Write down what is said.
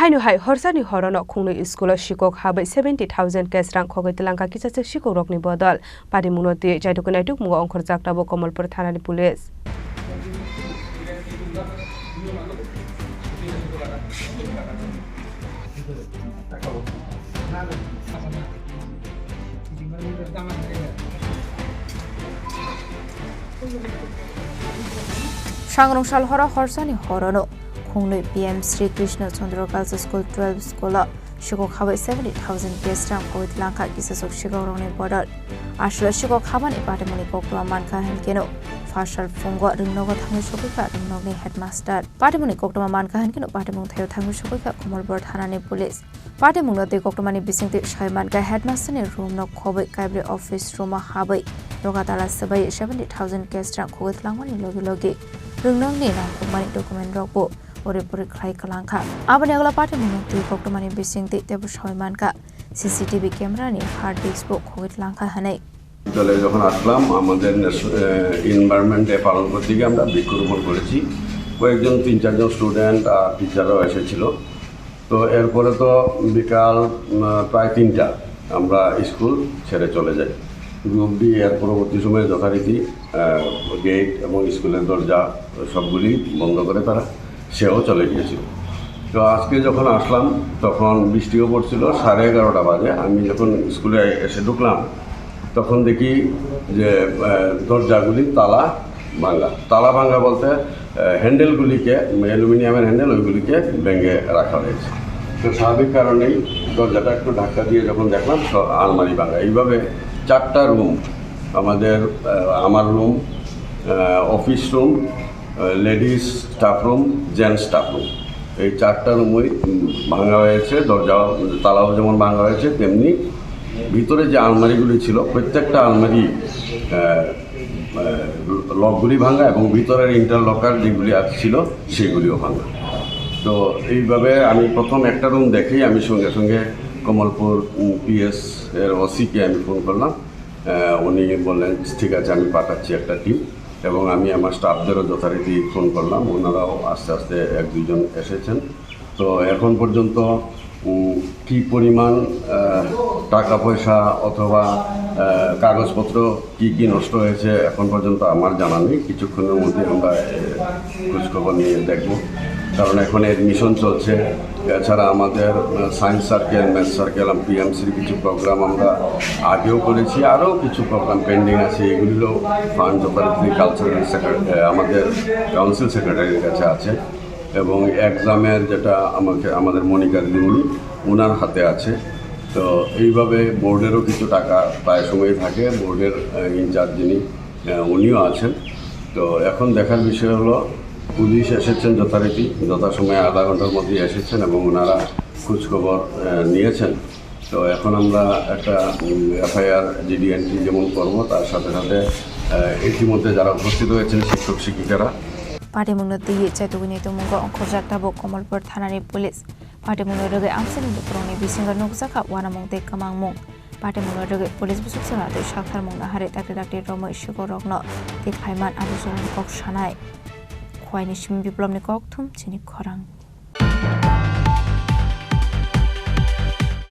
Hai horsani horono khungni school shikok habai 70,000 cash rang khogai telangka kisase shikok rokni bodol padi munoti jaitukuna tuk mugo ongkhor jaktabo Kamalpur thanani police Shangrongshal hora horsani horono khungnoi PM Sri Krishna Chandra Girls School 12 school shikok habai 70,000 cash rang khogai telangka kisase shikok rokni bodol ashla shikok habani patimoni kokwa manka henkeno Fashal Fungo Ringnogo Tangu Shokika Ringnogi Headmaster Patimoni Koktoma Manka Henkino Patimung Theo Tangu Shokika Kamalpur Thanani Police Patimung no de Koktomani Bisingti Shaimanka Headmaster ni room no Kobe Library Office room habai Rogatala Sabai 70,000 cash rang khogai telangmani logi Ringnogni na kumani document rokbo Oripuri Krai Kalangka Abani agla Patimung de Koktomani Bisingti Tebu Shaimanka CCTV camera ni hard disk bo khogai telangka hanai চলে যখন আসলাম আমাদের environment day পালন করতে গিয়ে আমরা বৃক্ষরোপণ করেছি কয়েকজন 3-4 জন স্টুডেন্ট আর টিচাররাও এসেছিল তো এরপরে তো বিকাল প্রায় 3টা আমরা স্কুল ছেড়ে চলে যাই গ্রুপ ডি এর পরবর্তী সময়ে যথারীতি গেট এবং স্কুলের দরজা সবগুলি বন্ধ করে তারা সেও চলে গিয়েছিল তো আজকে যখন আসলাম তখন বৃষ্টিও পড়ছিল 11:30 বাজে আমি যখন স্কুলে এসে ঢুকলাম তখন দেখি যে দরজাগুলি তালা ভাঙা বলতে হ্যান্ডেলগুলিকে অ্যালুমিনিয়ামের হ্যান্ডেল ওইগুলিকে ভেঙে রাখা হয়েছে তো স্বাভাবিক কারণেই দরজাটা একটু ধাক্কা দিয়ে যখন দেখলাম আলমারি ভাঙা এইভাবে 4টা রুম আমার room office room ladies staff room gents staff room এই 4টা রুমই ভাঙা হয়েছে দরজাও তালাও যেমন ভাঙা হয়েছে তেমনি ভিতরে যে আলমারিগুলি ছিল প্রত্যেকটা আলমারি লকগুলি ভাঙা এবং ভিতরের ইন্টারলকার যেগুলি ছিল সেগুলিও ভাঙা তো এইভাবে আমি প্রথম একটা রুম দেখেই আমি সঙ্গে সঙ্গে কমলপুর পিএস এর ওসিকে আমি ফোন করলাম উনি বললেন ঠিক আছে আমি পাঠাচ্ছি একটা টিম এবং আমি আমার স্টাফদেরও যথারীতি ফোন করলাম ওনারাও আস্তে আস্তে 1-2 জন এসেছেন তো এখন পর্যন্ত কি পরিমাণ টাকা পয়সা অথবা কাগজপত্র কি নষ্ট হয়েছে এখন পর্যন্ত আমার জানা নেই কিছুক্ষণের মধ্যে আমরা খোঁজখবর নিয়ে দেখব কারণ এখন এডমিশন চলছে এছাড়া আমাদের সায়েন্স সার্কেল ম্যাথ সার্কেল পিএমসির কিছু প্রোগ্রাম আমরা আগেও করেছি আরও কিছু প্রোগ্রাম পেন্ডিং আছে এগুলিও ফান্ড যথারীতি কালচারাল সেক্রেটারি আমাদের কাউন্সিল সেক্রেটারির কাছে আছে এবং এক্সামের যেটা আমাদের মনিকা দিদিমণি ওনার হাতে আছে তো এইভাবে বোর্ডেরও কিছু টাকা প্রায় সময় থাকে বোর্ডের ইনচার্জ যিনি উনিও আছেন তো এখন দেখার বিষয় হলো পুলিশ এসেছেন যথারীতি যথাসময়ে আধা ঘন্টার মধ্যেই এসেছেন এবং ওনারা খোঁজখবর নিয়েছেন তো এখন আমরা একটা এফআইআর জিডি এন্ট্রি যেমন করবো তার সাথে সাথে ইতিমধ্যে যারা উপস্থিত হয়েছেন শিক্ষক শিক্ষিকারা Patimungno tiye chaitugini tumungo ongkhorjaktabo Kamalpur thanani police Patimungno roge amsani dukroni bisinga nukjaka wanamungte kamangmung Patimungno roge police busuksana de shakharmung nahare takri romo ishiko rokno te khaiman abusuran kok shanai khwaini shim biplomni kok thum chini khorang